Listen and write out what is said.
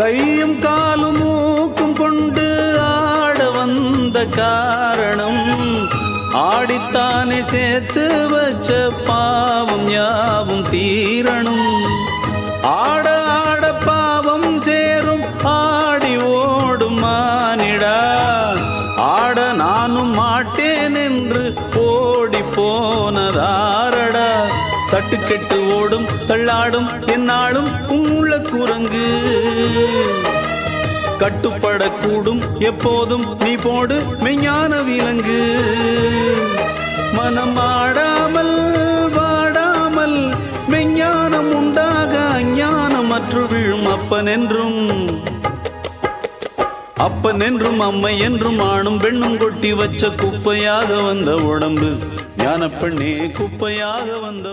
கையும் காலும் மூக்கும் கொண்டு ஆட வந்த காரணம் ஆடித்தானே சேர்த்து வச்ச பாவம் யாவும் தீரணும். ஆட ஆட பாவம் சேரும் ஆடி ஓடும் மானிடா, ஆட நானும் மாட்டேன் என்று ஓடி போனதாரடா. தட்டுக்கெட்டு ஓடும் தள்ளாடும் என்னாலும் உள்ள குரங்கு, கட்டுப்படக்கூடும் எப்போதும் நீ போடு மெய்ஞான விலங்கு. மனம் ஆடாமல் வாடாமல் மெய்ஞானம் உண்டாக அஞ்ஞானம் அற்று விழும். அப்பன் என்றும் அம்மை என்றும் ஆணும் பெண்ணும் கொட்டி வச்ச குப்பையாக வந்த உடம்பு ஞான பெண்ணே, குப்பையாக வந்த